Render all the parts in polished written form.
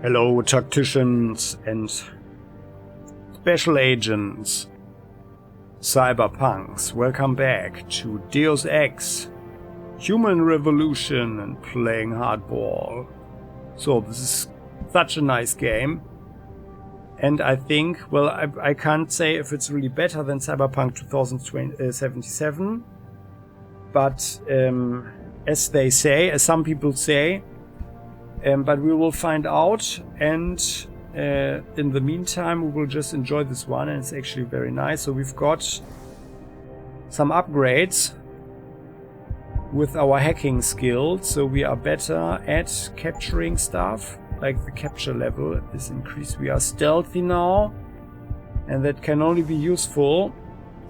Hello, tacticians and special agents, cyberpunks. Welcome back to Deus Ex, Human Revolution and Playing Hardball. So this is such a nice game. And I think, well, I can't say if it's really better than Cyberpunk 2077. But as they say, as some people say, but we will find out, and in the meantime we will just enjoy this one, and it's actually very nice. So we've got some upgrades with our hacking skills, so we are better at capturing stuff, like the capture level is increased. We are stealthy now, and that can only be useful.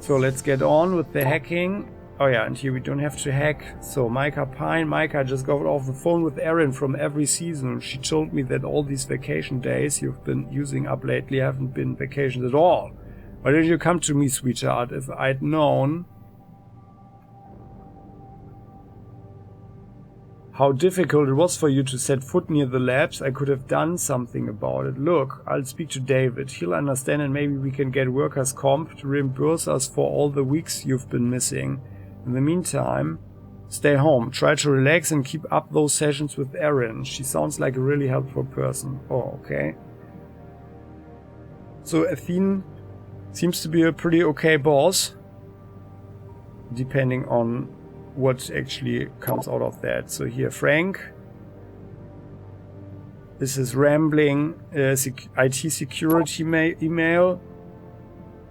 So let's get on with the hacking. Oh yeah, and here we don't have to hack. So Micah Pine. Micah just got off the phone with Erin from every season. She told me that all these vacation days you've been using up lately haven't been vacations at all. Why didn't you come to me, sweetheart? If I'd known how difficult it was for you to set foot near the labs, I could have done something about it. Look, I'll speak to David. He'll understand, and maybe we can get workers' comp to reimburse us for all the weeks you've been missing. In the meantime, stay home. Try to relax and keep up those sessions with Erin. She sounds like a really helpful person. Oh, okay. So Athene seems to be a pretty okay boss, depending on what actually comes out of that. So here, Frank. This is rambling IT security email.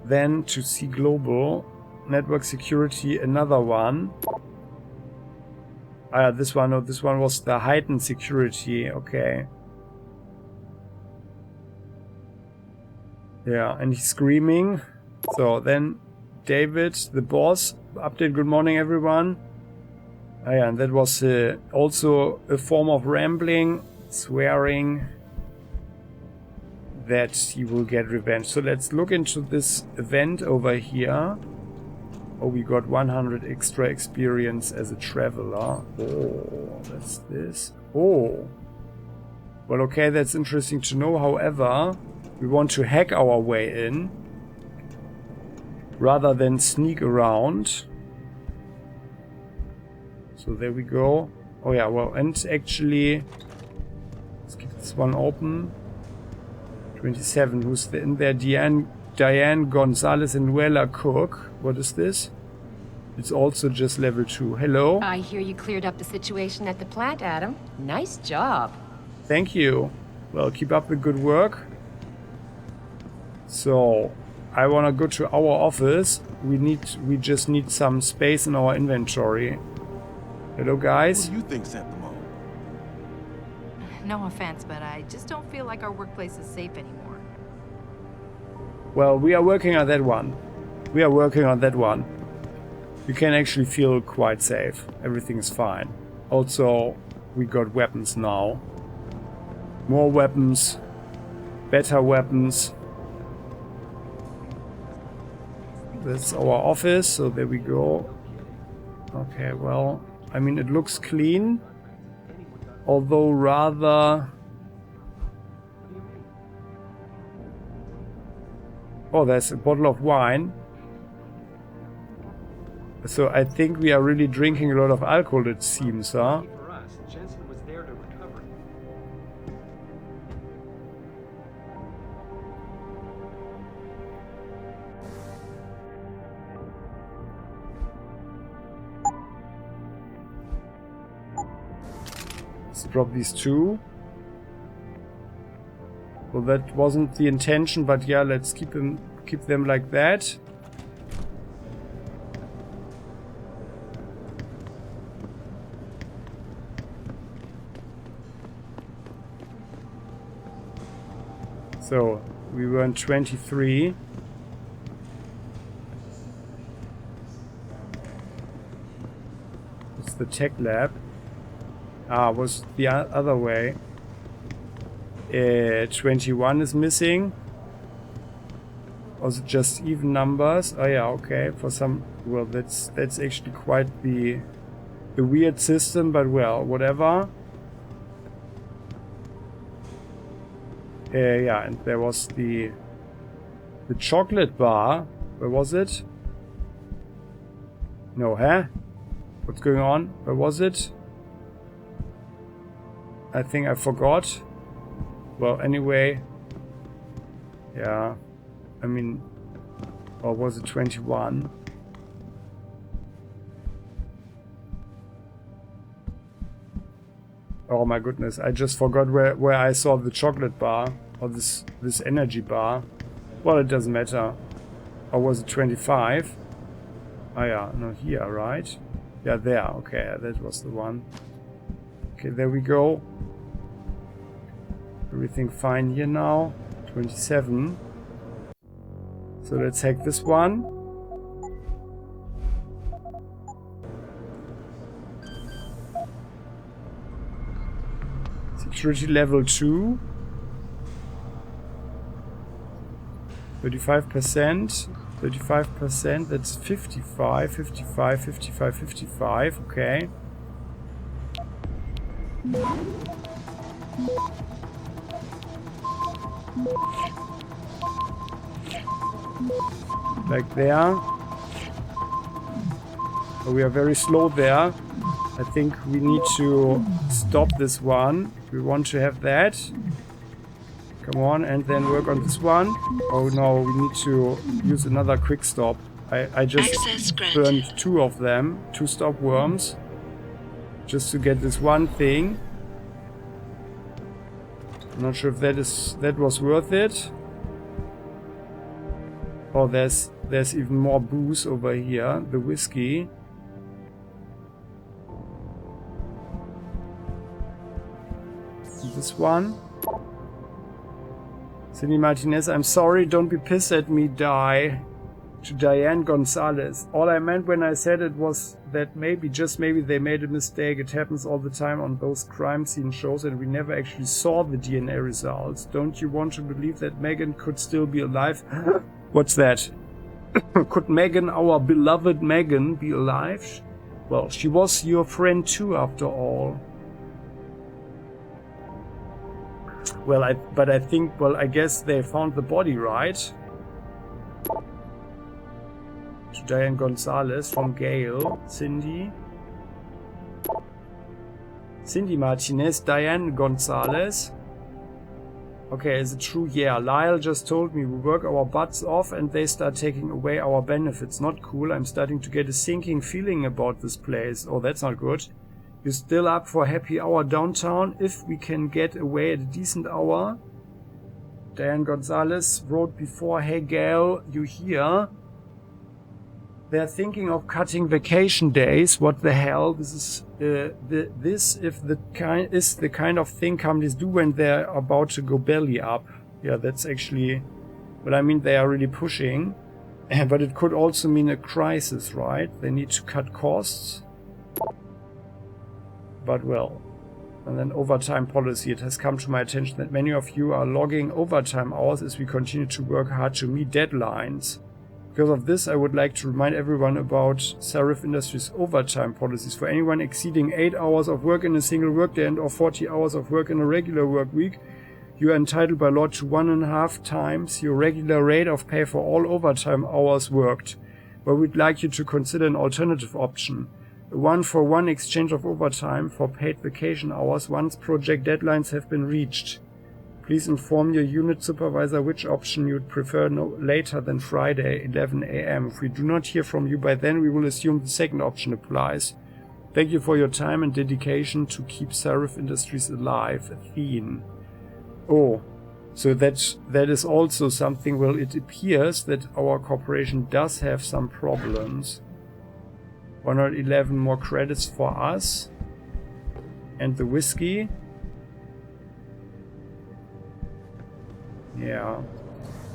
Then to C Global. Network security, another one. This one, no, this one was the heightened security, okay. Yeah, and he's screaming. So then David, the boss, update, good morning everyone. Yeah, and that was also a form of rambling, swearing that he will get revenge. So let's look into this event over here. Oh, we got 100 extra experience as a traveler. Oh, that's this. Oh. Well, okay, that's interesting to know. However, we want to hack our way in rather than sneak around. So there we go. Oh yeah, well, and actually, let's keep this one open. 27, who's in there? Diane Gonzalez and Nuela Cook. What is this? It's also just level 2. Hello. I hear you cleared up the situation at the plant, Adam. Nice job. Thank you. Well, keep up the good work. So, I want to go to our office. We just need some space in our inventory. Hello, guys. What do you think sent them all? No offense, but I just don't feel like our workplace is safe anymore. Well, we are working on that one. You can actually feel quite safe. Everything's fine. Also, we got weapons now. More weapons. Better weapons. That's our office, so there we go. Okay, well, I mean, it looks clean. Although rather... Oh, there's a bottle of wine. So I think we are really drinking a lot of alcohol, it seems, huh? Let's drop these two. Well, that wasn't the intention, but yeah, let's keep them like that. So, we were in 23. It's the tech lab. Was the other way. 21 is missing. Or is it just even numbers? Oh yeah, okay. For some, well, that's actually quite the weird system, but well, whatever. Yeah, and there was the chocolate bar. Where was it? No, huh? What's going on? Where was it? I think I forgot. Well, anyway. Yeah. I mean... Or was it 21? Oh my goodness, I just forgot where I saw the chocolate bar. Or this energy bar. Well, it doesn't matter. Or was it 25? Oh yeah, no, here, right? Yeah, there. Okay, that was the one. Okay, there we go. Everything fine here now. 27. So let's hack this one. Security level 2. 35%. 35%. That's 55. 55. 55. 55. Okay. Like there. Oh, we are very slow there. I think we need to stop this one. We want to have that. Come on, and then work on this one. Oh no, we need to use another quick stop. I just burned 2 of them. 2 stop worms. Just to get this one thing. I'm not sure if that was worth it. Oh, there's even more booze over here. The whiskey. This one. Cindy Martinez, I'm sorry, don't be pissed at me, die. To Diane Gonzalez. All I meant when I said it was that maybe, just maybe, they made a mistake. It happens all the time on those crime scene shows and we never actually saw the DNA results. Don't you want to believe that Megan could still be alive? What's that? Could Megan, our beloved Megan, be alive? Well, she was your friend too, after all. Well, I guess they found the body, right? To Diane Gonzalez from Gail. Cindy. Cindy Martinez, Diane Gonzalez. Okay, is it true? Yeah, Lyle just told me we work our butts off and they start taking away our benefits. Not cool. I'm starting to get a sinking feeling about this place. Oh, that's not good. You still up for happy hour downtown? If we can get away at a decent hour. Diane Gonzalez wrote before, hey Gail, you here? They're thinking of cutting vacation days. What the hell? This is the kind of thing companies do when they're about to go belly up. Yeah, that's actually, but I mean they are really pushing. But it could also mean a crisis, right? They need to cut costs. But well, and then overtime policy. It has come to my attention that many of you are logging overtime hours as we continue to work hard to meet deadlines. Because of this, I would like to remind everyone about Serif Industries' overtime policies. For anyone exceeding 8 hours of work in a single workday and or 40 hours of work in a regular work week, you are entitled by law to 1.5 times your regular rate of pay for all overtime hours worked. But we'd like you to consider an alternative option. A 1-for-1 exchange of overtime for paid vacation hours once project deadlines have been reached. Please inform your unit supervisor which option you'd prefer no later than Friday, 11 AM. If we do not hear from you by then, we will assume the second option applies. Thank you for your time and dedication to keep Serif Industries alive. Athene. Oh, so that is also something. Well, it appears that our corporation does have some problems. 111 more credits for us. And the whiskey. Yeah.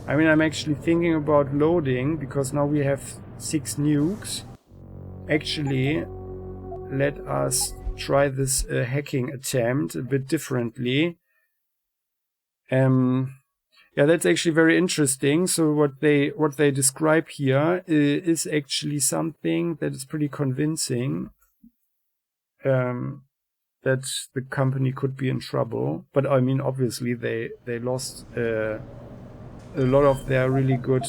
I mean, I'm actually thinking about loading, because now we have 6 nukes. Actually, let us try this hacking attempt a bit differently. Yeah, that's actually very interesting. So what they describe here is actually something that is pretty convincing. that the company could be in trouble. But I mean, obviously they lost a lot of their really good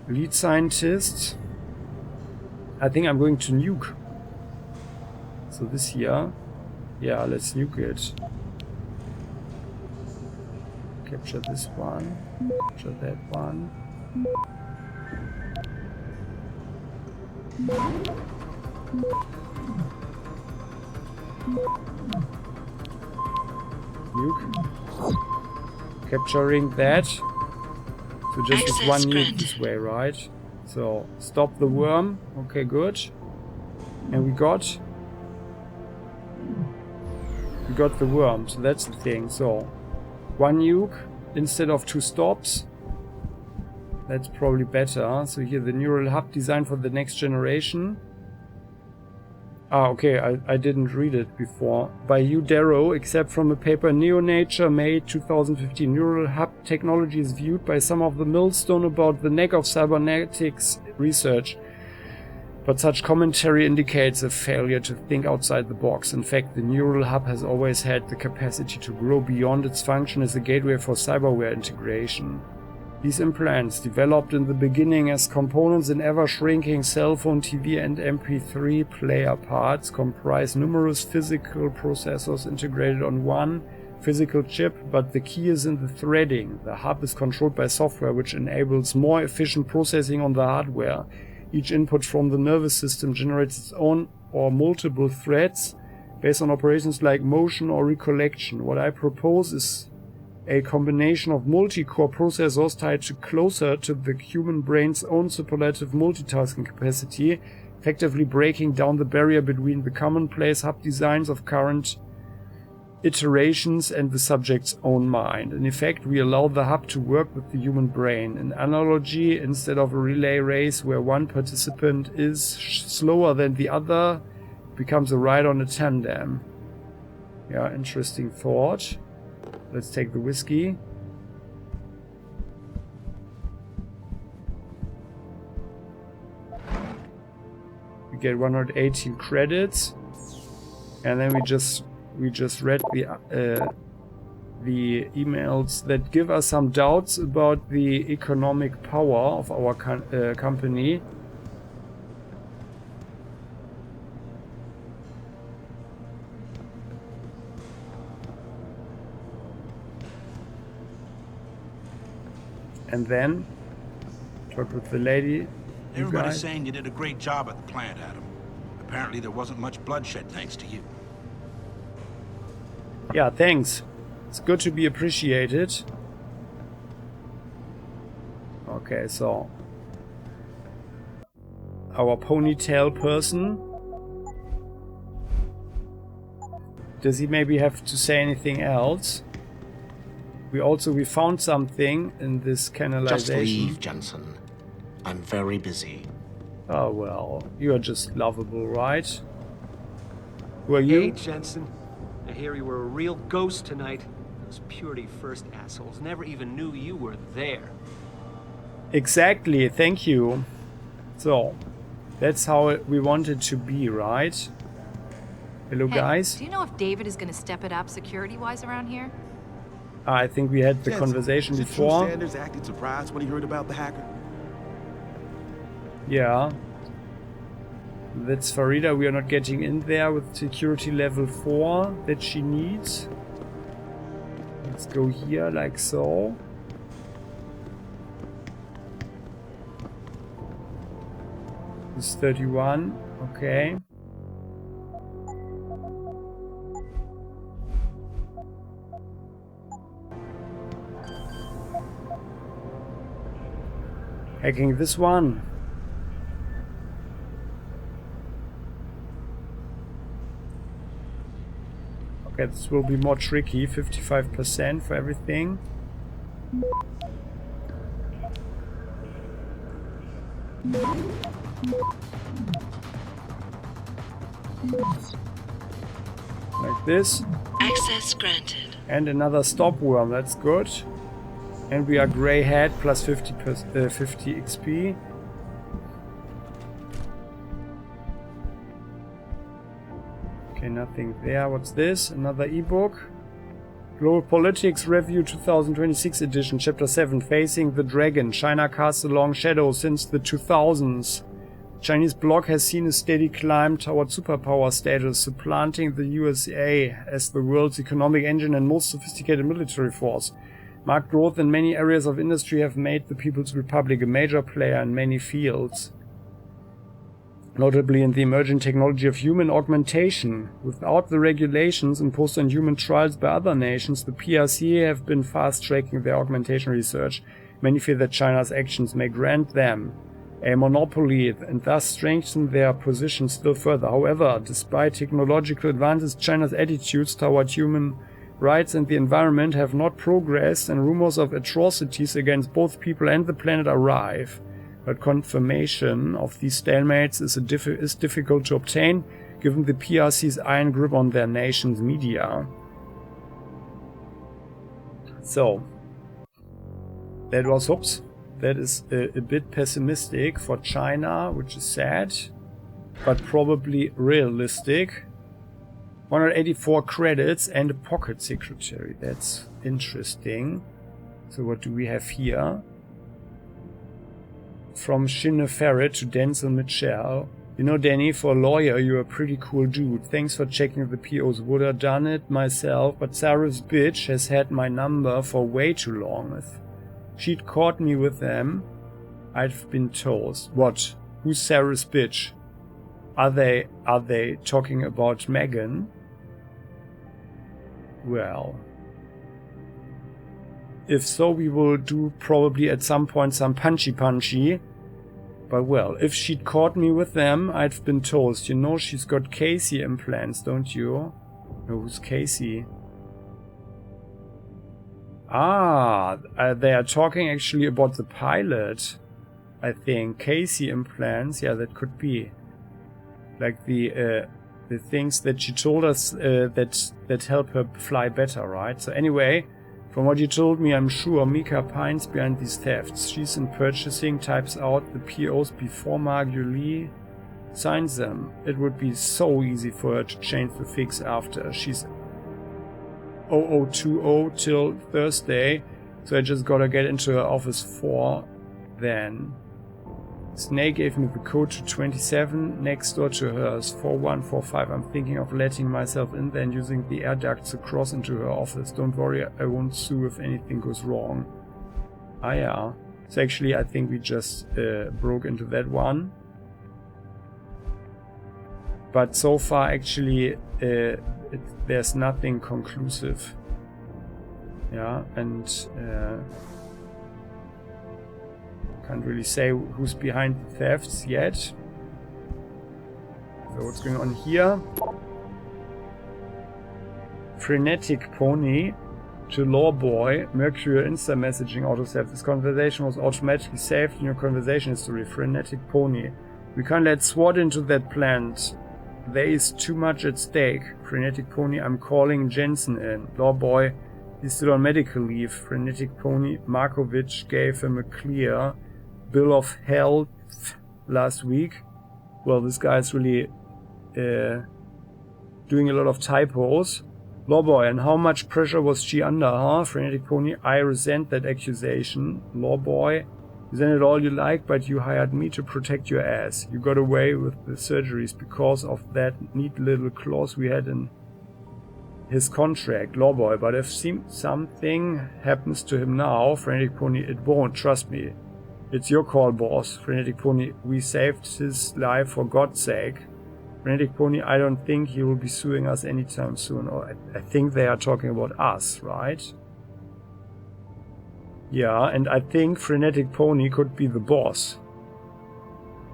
lead scientists. I think I'm going to nuke. So this here, yeah, let's nuke it. Capture this one, capture that one. Nuke. Capturing that. So just with one nuke this way, right? So stop the worm. Okay, good. And we got the worm. So that's the thing. So one nuke instead of 2 stops. That's probably better. So here the neural hub designed for the next generation. Ah, okay, I didn't read it before. By Hugh Darrow, except from a paper Neo-Nature, May 2015. Neural hub technology is viewed by some of the millstone about the neck of cybernetics research. But such commentary indicates a failure to think outside the box. In fact, the neural hub has always had the capacity to grow beyond its function as a gateway for cyberware integration. These implants, developed in the beginning as components in ever-shrinking cell phone, TV and MP3 player parts, comprise numerous physical processors integrated on one physical chip, but the key is in the threading. The hub is controlled by software which enables more efficient processing on the hardware. Each input from the nervous system generates its own or multiple threads based on operations like motion or recollection. What I propose is a combination of multi-core processors tied closer to the human brain's own superlative multitasking capacity, effectively breaking down the barrier between the commonplace hub designs of current iterations and the subject's own mind. In effect, we allow the hub to work with the human brain. An analogy, instead of a relay race where one participant is slower than the other, becomes a ride on a tandem. Yeah, interesting thought. Let's take the whiskey. We get 118 credits, and then we just read the emails that give us some doubts about the economic power of our company. And then talk with the lady. Everybody's saying you did a great job at the plant, Adam. Apparently there wasn't much bloodshed thanks to you. Yeah, thanks. It's good to be appreciated. Okay, so our ponytail person. Does he maybe have to say anything else? We found something in this canalization. Just leave, Jensen. I'm very busy. Oh well, you are just lovable, right? Who are you? Hey, Jensen. I hear you were a real ghost tonight. Those Purity First assholes never even knew you were there. Exactly, thank you. So, that's how we want it to be, right? Hello, guys. Do you know if David is going to step it up security-wise around here? I think we had the conversation before. Sanders acted surprised when he heard about the hacker. Yeah. That's Farida. We are not getting in there with security level 4 that she needs. Let's go here like so. This is 31. Okay. Hacking this one. Okay, this will be more tricky. 55% for everything. Like this. Access granted. And another stop worm. That's good. And we are grey head plus 50 XP. Okay, nothing there. What's this? Another ebook. Global Politics Review 2026 edition, Chapter 7, Facing the Dragon. China casts a long shadow since the 2000s. Chinese bloc has seen a steady climb toward superpower status, supplanting the USA as the world's economic engine and most sophisticated military force. Marked growth in many areas of industry have made the People's Republic a major player in many fields, notably in the emerging technology of human augmentation. Without the regulations imposed on human trials by other nations, the PRC have been fast-tracking their augmentation research. Many fear that China's actions may grant them a monopoly and thus strengthen their position still further. However, despite technological advances, China's attitudes toward human rights and the environment have not progressed, and rumors of atrocities against both people and the planet are rife. But confirmation of these stalemates is difficult to obtain, given the PRC's iron grip on their nation's media. So, that was, oops, that is a bit pessimistic for China, which is sad, but probably realistic. 184 credits and a pocket secretary. That's interesting. So what do we have here? From Shinne Ferret to Denzel Mitchell. You know, Danny, for a lawyer, you're a pretty cool dude. Thanks for checking the POs. Would have done it myself, but Sarah's bitch has had my number for way too long. If she'd caught me with them, I'd been toast. What? Who's Sarah's bitch? Are they talking about Megan? Well, if so, we will do probably at some point some punchy. But well, if she'd caught me with them, I'd been toast. You know she's got Casey implants, don't you? No, who's Casey? Ah, they are talking actually about the pilot, I think. Casey implants, yeah, that could be. Like the things that she told us that help her fly better, right? So anyway, from what you told me, I'm sure Mika pines behind these thefts. She's in purchasing, types out the POs before Margot Lee signs them. It would be so easy for her to change the fix after. She's 0020 till Thursday, so I just gotta get into her office for then. Snake gave me the code to 27 next door to hers, 4145. I'm thinking of letting myself in there and using the air ducts to cross into her office. Don't worry, I won't sue if anything goes wrong. Ah yeah. So actually I think we just broke into that one. But so far actually there's nothing conclusive. Yeah, and can't really say who's behind the thefts yet. So what's going on here? Frenetic Pony to Lawboy, Mercurial Insta messaging autosave. This conversation was automatically saved in your conversation history. Frenetic Pony. We can't let SWAT into that plant. There is too much at stake. Frenetic Pony, I'm calling Jensen in. Lawboy, he's still on medical leave. Frenetic Pony, Markovich gave him a clear bill of health last week. Well, this guy's really doing a lot of typos. Lawboy, and how much pressure was she under, huh? Frenetic Pony, I resent that accusation. Lawboy, resent it all you like, but you hired me to protect your ass. You got away with the surgeries because of that neat little clause we had in his contract. Lawboy, but if something happens to him now, Frenetic Pony, it won't, trust me. It's your call, boss. Frenetic Pony, we saved his life for God's sake. Frenetic Pony, I don't think he will be suing us anytime soon. Or I think they are talking about us, right? Yeah, and I think Frenetic Pony could be the boss.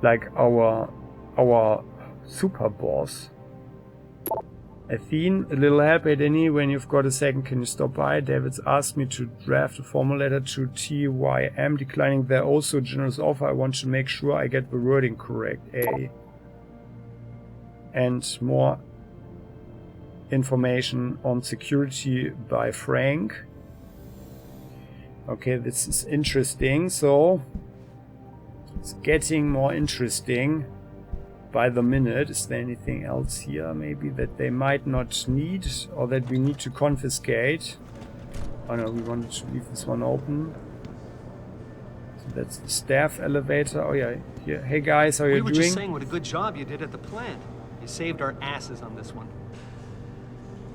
Like our super boss. Athene, a little help, Danny, when you've got a second, can you stop by? David's asked me to draft a formal letter to TYM declining their also generous offer. I want to make sure I get the wording correct. And more information on security by Frank. Okay, this is interesting. So it's getting more interesting. by the minute. Is there anything else here maybe that they might not need or that we need to confiscate? Oh no, we wanted to leave this one open. So that's the staff elevator. Oh yeah, here. Hey guys, how are you doing? We were just saying what a good job you did at the plant. You saved our asses on this one.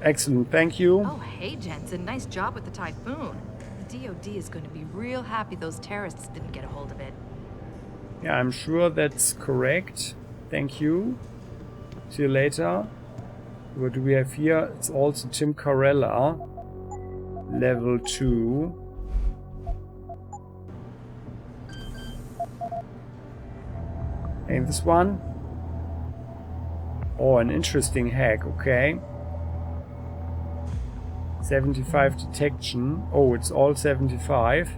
Excellent, thank you. Oh, hey, Jensen. Nice job with the typhoon. The DOD is going to be real happy those terrorists didn't get a hold of it. Yeah, I'm sure that's correct. Thank you. See you later. What do we have here? It's also Tim Carella. Level 2. And this one? Oh, an interesting hack, okay. 75 detection. Oh, it's all 75.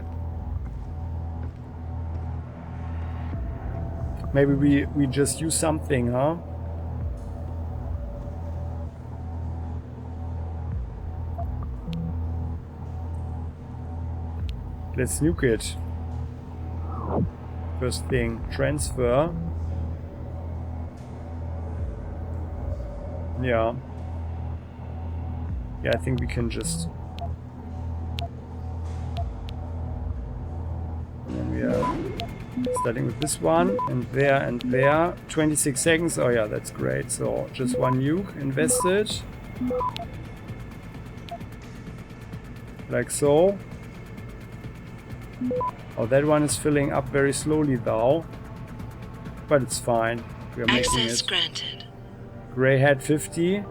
Maybe we just use something, huh? Let's nuke it. First thing, transfer. Yeah. Yeah, I think we can just... And then we are starting with this one, and there, and there. 26 seconds, oh yeah, that's great. So, just one nuke invested. Like so. Oh, that one is filling up very slowly though. But it's fine. We are making it. Access granted. Grey hat 50.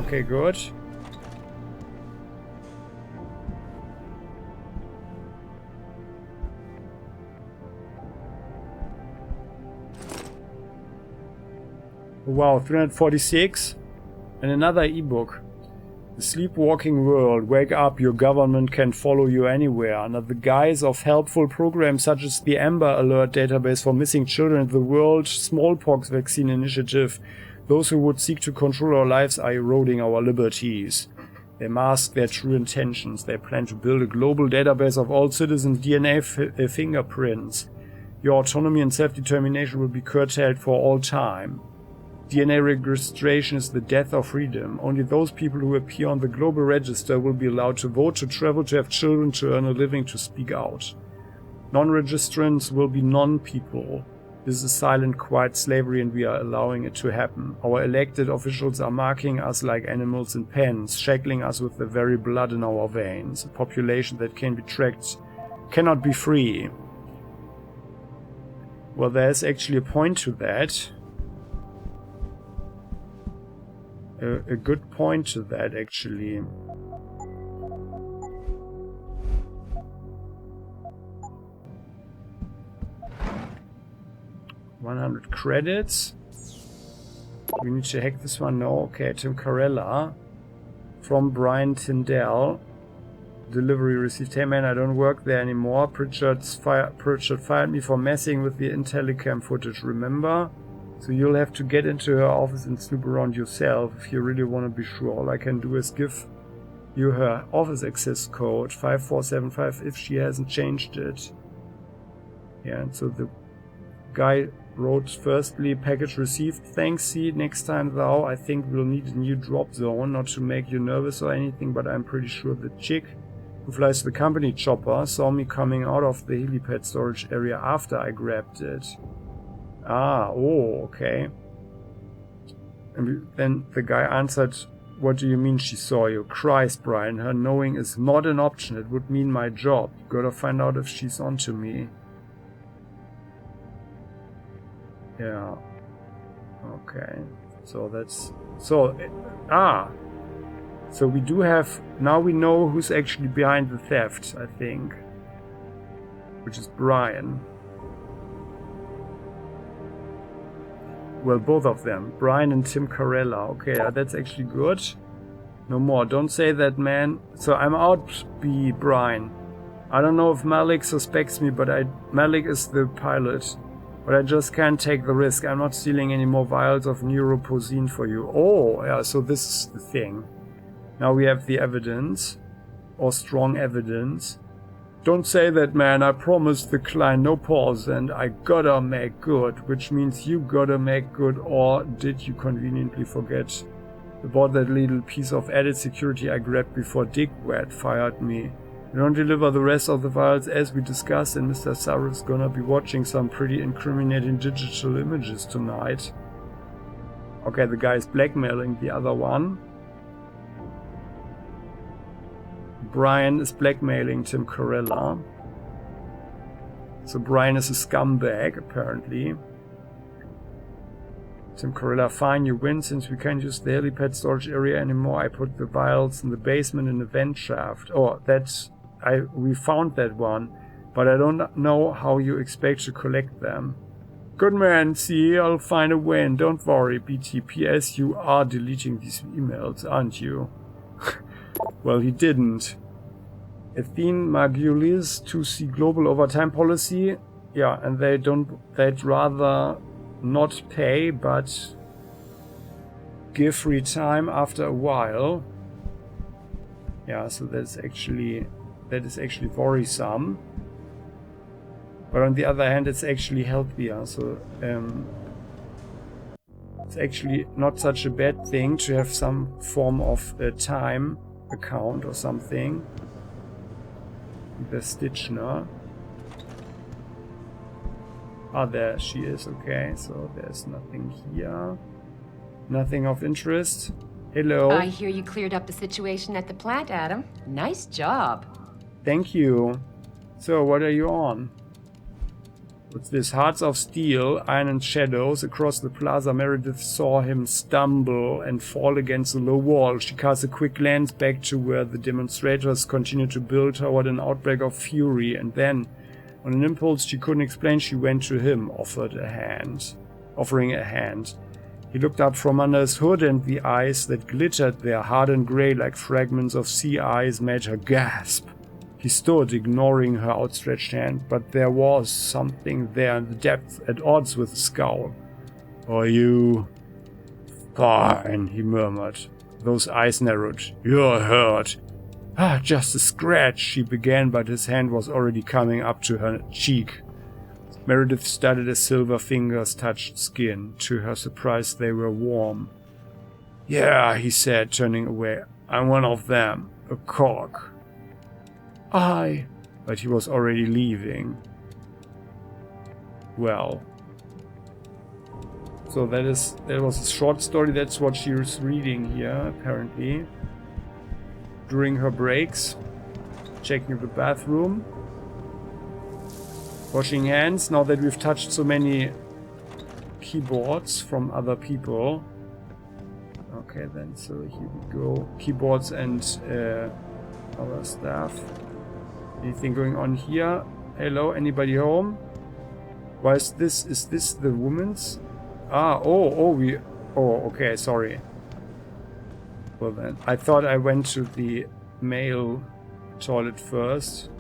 Okay, good. Wow, 346. And another ebook. The sleepwalking world. Wake up, your government can follow you anywhere. Under the guise of helpful programs such as the Amber Alert database for missing children and the World Smallpox Vaccine Initiative, those who would seek to control our lives are eroding our liberties. They mask their true intentions. They plan to build a global database of all citizens' DNA fingerprints. Your autonomy and self-determination will be curtailed for all time. DNA registration is the death of freedom. Only those people who appear on the global register will be allowed to vote, to travel, to have children, to earn a living, to speak out. Non-registrants will be non-people. This is silent, quiet slavery, and we are allowing it to happen. Our elected officials are marking us like animals in pens, shackling us with the very blood in our veins. A population that can be tracked cannot be free. Well, there's actually a point to that. A good point to that, actually. $100 credits. We need to hack this one. No, okay. Tim Carella from Brian Tyndall. Delivery received. Hey man, I don't work there anymore. Pritchard fired me for messing with the Intellicam footage. Remember? So you'll have to get into her office and snoop around yourself if you really want to be sure. All I can do is give you her office access code 5475 if she hasn't changed it. Yeah, and so the guy wrote firstly, package received. Thanks, see, next time though, I think we'll need a new drop zone. Not to make you nervous or anything, but I'm pretty sure the chick who flies the company chopper saw me coming out of the helipad storage area after I grabbed it. Ah, oh, okay. And then the guy answered, what do you mean she saw you? Christ, Brian, her knowing is not an option. It would mean my job. Gotta find out if she's onto me. Yeah. Okay. So that's... So, So we do have... Now we know who's actually behind the theft, I think. Which is Brian. Well, both of them. Brian and Tim Carella. Okay, that's actually good. No more. Don't say that, man. So I'm out, Brian. I don't know if Malik suspects me, but Malik is the pilot. But I just can't take the risk. I'm not stealing any more vials of neuropozyne for you. Oh, yeah, so this is the thing. Now we have the evidence. Or strong evidence. Don't say that, man. I promised the client no pause and I gotta make good, which means you gotta make good, or did you conveniently forget about that little piece of added security I grabbed before Dick Wet fired me? You don't deliver the rest of the files as we discussed, and Mr. Sarah's gonna be watching some pretty incriminating digital images tonight. Okay, the guy is blackmailing the other one. Brian is blackmailing Tim Corella. So Brian is a scumbag, apparently. Tim Corella, fine, you win. Since we can't use the helipad storage area anymore, I put the vials in the basement in the vent shaft. Oh, that's... we found that one, but I don't know how you expect to collect them. Good man, see, I'll find a win. Don't worry, BTPS, you are deleting these emails, aren't you? Well, he didn't. Athene Margulis 2C Global Overtime Policy. Yeah, and they'd rather not pay, but give free time after a while. Yeah, so that is actually worrisome. But on the other hand, it's actually healthier. So it's actually not such a bad thing to have some form of a time account or something. The Stitchner. Ah, there she is. Okay, so there's nothing here. Nothing of interest. Hello. I hear you cleared up the situation at the plant, Adam. Nice job. Thank you. So, what are you on? What's this? Hearts of Steel, Iron and Shadows. Across the plaza, Meredith saw him stumble and fall against a low wall. She cast a quick glance back to where the demonstrators continued to build toward an outbreak of fury, and then, on an impulse she couldn't explain, she went to him, offering a hand. He looked up from under his hood, and the eyes that glittered there, hard and grey like fragments of sea eyes, made her gasp. He stood, ignoring her outstretched hand, but there was something there in the depths at odds with the scowl. Are you... Fine, he murmured. Those eyes narrowed. You're hurt. Ah, just a scratch, she began, but his hand was already coming up to her cheek. Meredith studied as silver fingers touched skin. To her surprise, they were warm. Yeah, he said, turning away. I'm one of them. A cock. Aye. But he was already leaving. Well. So that was a short story. That's what she was reading here, apparently. During her breaks. Checking the bathroom. Washing hands, now that we've touched so many keyboards from other people. Okay then, so here we go. Keyboards and other stuff. Anything going on here? Hello, anybody home? Why is this the woman's? Ah, oh, okay, sorry. Well then, I thought I went to the male toilet first.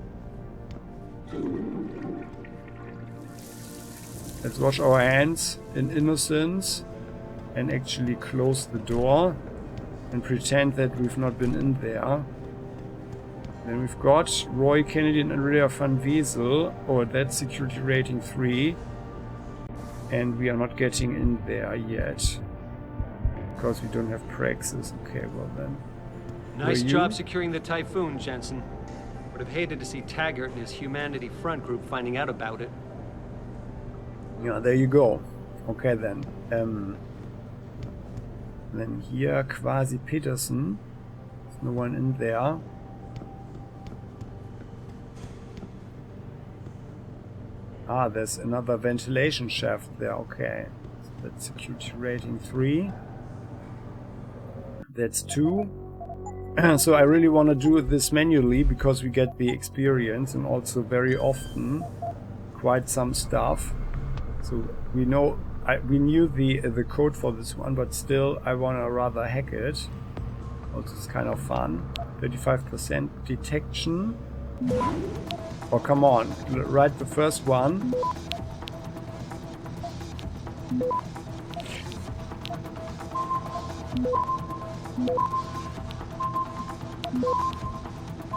Let's wash our hands in innocence and actually close the door and pretend that we've not been in there. Then we've got Roy Kennedy and Andrea van Wezel. Oh, that's security rating 3. And we are not getting in there yet. Because we don't have praxis. Okay, well then. Nice job securing the Typhoon, Jensen. Would have hated to see Taggart and his Humanity Front group finding out about it. Yeah, there you go. Okay then. Then here, Quasi Peterson. There's no one in there. Ah, there's another ventilation shaft there. Okay. So that's security rating 3. That's 2. So I really want to do this manually because we get the experience and also very often quite some stuff. So we know we knew the code for this one, but still I want to rather hack it. Also it's kind of fun. 35% detection. Oh, come on. Write the first one.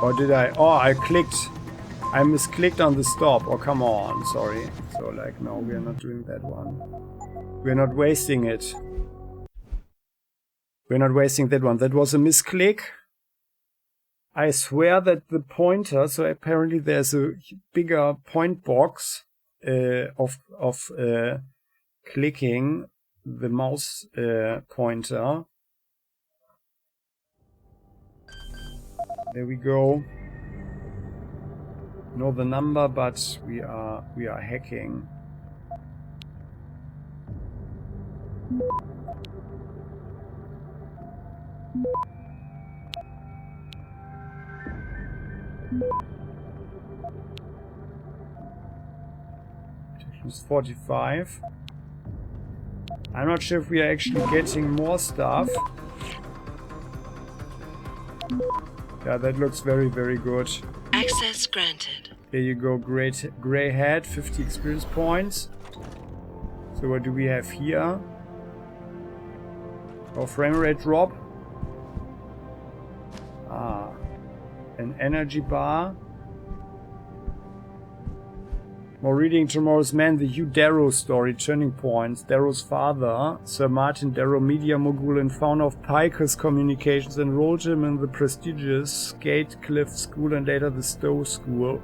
Or did I? Oh, I clicked. I misclicked on the stop. Oh, come on. Sorry. So, like, no, we are not doing that one. We're not wasting it. We're not wasting that one. That was a misclick. I swear that the pointer, so apparently there's a bigger point box of clicking the mouse pointer. There we go. Know the number, but we are hacking. It's 45. I'm not sure if we are actually getting more stuff. Yeah, that looks very, very good. Access granted. There you go, great gray head, 50 experience points. So what do we have here? Oh, frame rate drop. Ah, an energy bar. More reading Tomorrow's Man, the Hugh Darrow story, turning points. Darrow's father, Sir Martin Darrow, media mogul and founder of Pikers Communications, enrolled him in the prestigious Gatecliff School and later the Stowe School.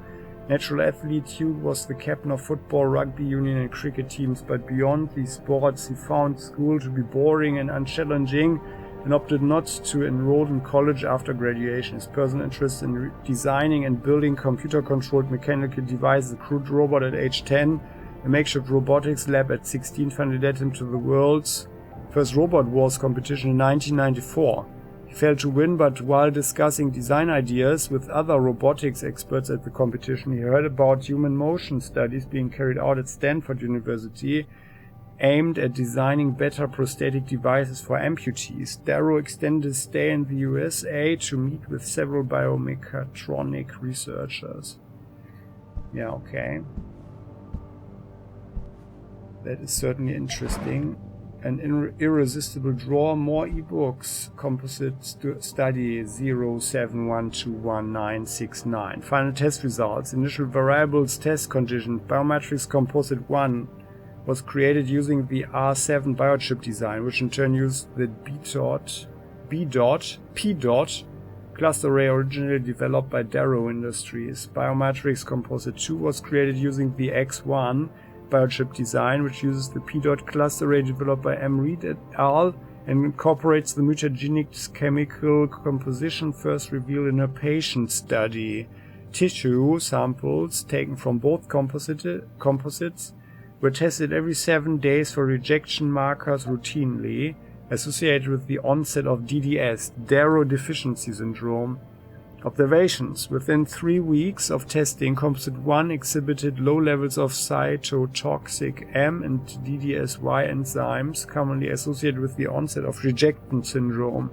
Natural athlete, Hugh was the captain of football, rugby union and cricket teams, but beyond these sports he found school to be boring and unchallenging and opted not to enroll in college after graduation. His personal interest in designing and building computer-controlled mechanical devices, a crude robot at age 10, a makeshift robotics lab at 16 finally led him to the world's first Robot Wars competition in 1994. He failed to win, but while discussing design ideas with other robotics experts at the competition, he heard about human motion studies being carried out at Stanford University aimed at designing better prosthetic devices for amputees. Darrow extended his stay in the USA to meet with several biomechatronic researchers. Yeah, okay. That is certainly interesting. An irresistible draw, more ebooks. Composite study 07121969. Final test results. Initial variables test condition. Biometrics composite 1 was created using the R7 biochip design, which in turn used the P-dot cluster array originally developed by Darrow Industries. Biometrics Composite 2 was created using the X1 biochip design, which uses the P-dot cluster array developed by M. Reed et al. And incorporates the mutagenic chemical composition first revealed in a patient study. Tissue samples taken from both composites were tested every 7 days for rejection markers routinely associated with the onset of DDS, Darrow Deficiency Syndrome. Observations. Within 3 weeks of testing, Composite 1 exhibited low levels of cytotoxic M and DDSY enzymes commonly associated with the onset of rejection syndrome.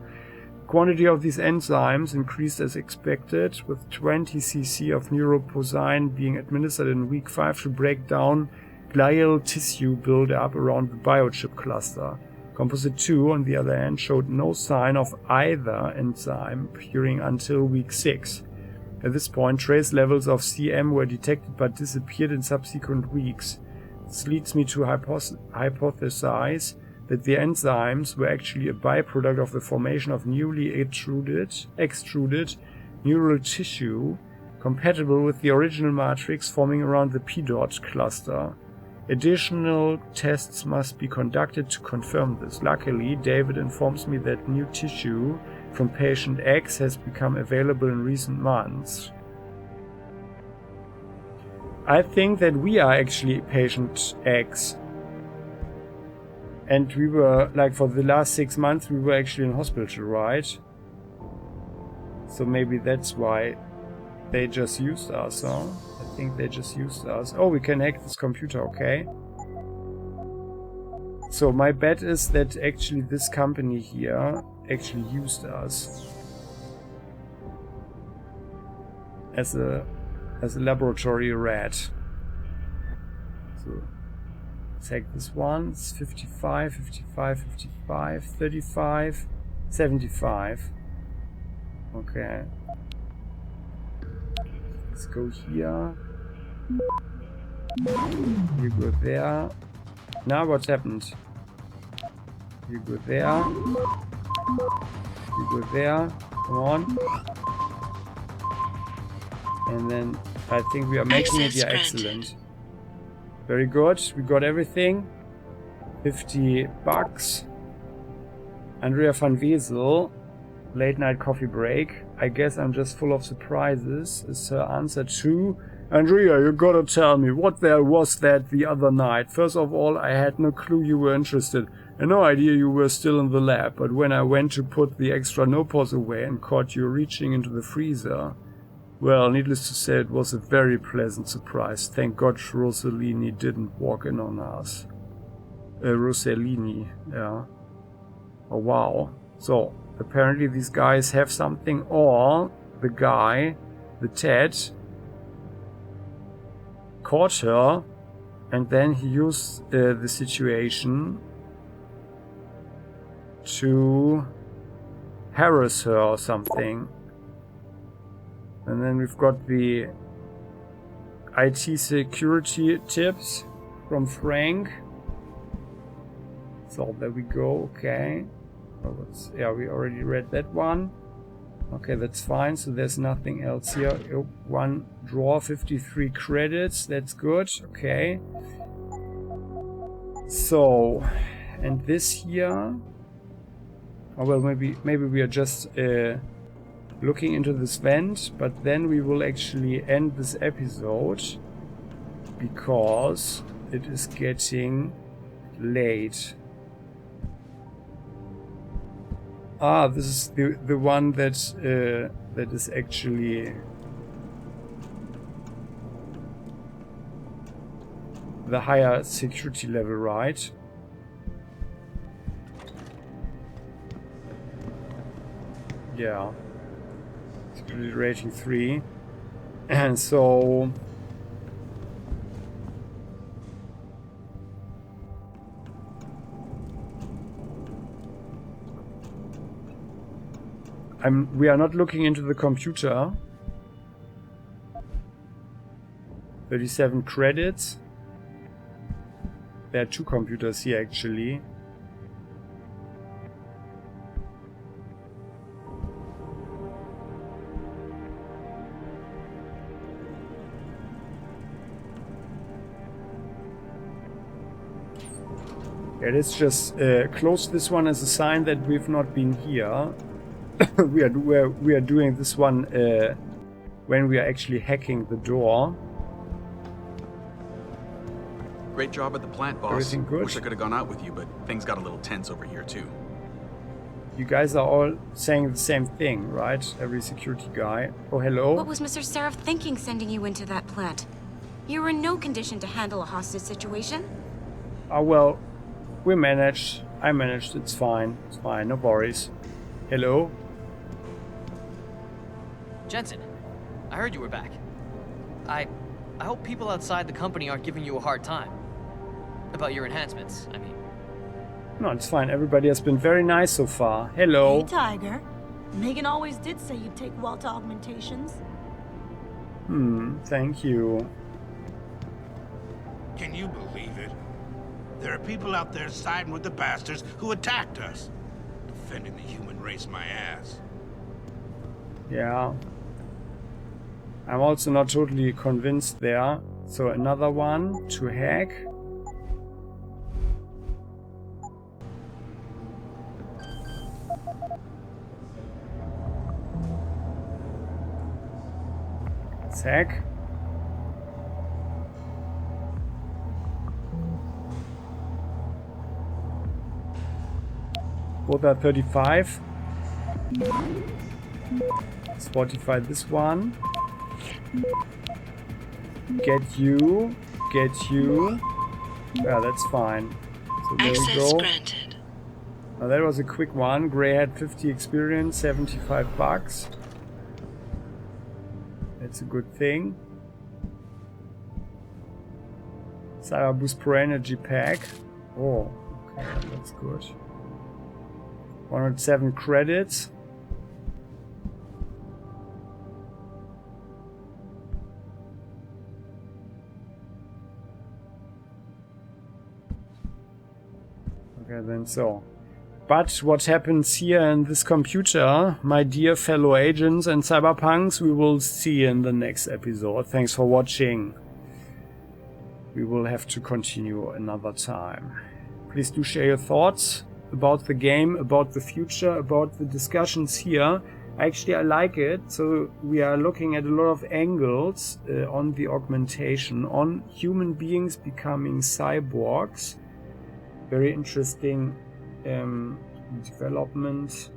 The quantity of these enzymes increased as expected, with 20 cc of neuropozyne being administered in week 5 to break down glial tissue buildup around the biochip cluster. Composite 2, on the other hand, showed no sign of either enzyme appearing until week 6. At this point, trace levels of CM were detected but disappeared in subsequent weeks. This leads me to hypothesize that the enzymes were actually a byproduct of the formation of newly extruded neural tissue compatible with the original matrix forming around the P-dot cluster. Additional tests must be conducted to confirm this. Luckily, David informs me that new tissue from patient X has become available in recent months. I think that we are actually patient X. And we were, like, for the last 6 months, we were actually in hospital, right? So maybe that's why they just used us, huh? I think they just used us. Oh, we can hack this computer, okay. So my bet is that actually this company here actually used us as a laboratory rat. So let's hack this one. It's 55, 55, 55, 35, 75. Okay. Let's go here. You go there. Now what's happened? You go there. You go there. Come on. And then I think we are making it. Yeah, excellent. Very good. We got everything. 50 bucks. Andrea van Wezel. Late night coffee break. I guess I'm just full of surprises. Is her answer true? Andrea, you gotta tell me, what the hell was that the other night? First of all, I had no clue you were interested, and no idea you were still in the lab, but when I went to put the extra nopals away and caught you reaching into the freezer, well, needless to say, it was a very pleasant surprise. Thank God Rossellini didn't walk in on us. Rossellini, yeah. Oh wow. So, apparently these guys have something, or the guy, the Ted, caught her, and then he used the situation to harass her or something. And then we've got the IT security tips from Frank. So there we go, okay. Oh, yeah, we already read that one. Okay, that's fine, so there's nothing else here. Oh, one draw, 53 credits, that's good, okay. So, and this here... Oh well, maybe we are just looking into this vent, but then we will actually end this episode because it is getting late. Ah, this is the one that that is actually the higher security level, right? Yeah. Security rating 3. And so we are not looking into the computer. 37 credits. There are 2 computers here actually. Yeah, let's just close this one as a sign that we've not been here. we are doing this one when we are actually hacking the door. Great job at the plant, boss. Everything good? Wish I could have gone out with you, but things got a little tense over here too. You guys are all saying the same thing, right? Every security guy. Oh, hello. What was Mr. Seraph thinking sending you into that plant? You were in no condition to handle a hostage situation. Oh, well, we managed. I managed. It's fine. It's fine. No worries. Hello? Jensen, I heard you were back. I hope people outside the company aren't giving you a hard time. About your enhancements, I mean. No, it's fine. Everybody has been very nice so far. Hello. Hey, Tiger. Megan always did say you'd take well to augmentations. Thank you. Can you believe it? There are people out there siding with the bastards who attacked us. Defending the human race, my ass. Yeah. I'm also not totally convinced there. So another one to hack. Let's hack. Both are 35. Let's fortify this one. Get you. Get you. Yeah, that's fine. So there we go. Granted. Now that was a quick one. Gray had 50 experience, 75 bucks. That's a good thing. Cyber Boost Pro Energy Pack. Oh, okay, that's good. 107 credits. Okay, then so. But what happens here in this computer, my dear fellow agents and cyberpunks, we will see in the next episode. Thanks for watching. We will have to continue another time. Please do share your thoughts about the game, about the future, about the discussions here. Actually, I like it. So we are looking at a lot of angles on the augmentation, on human beings becoming cyborgs. Very interesting development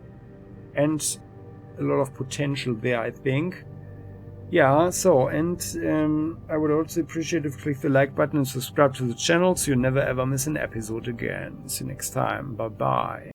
and a lot of potential there, I think. Yeah, so, and I would also appreciate if you click the like button and subscribe to the channel so you never ever miss an episode again. See you next time. Bye bye.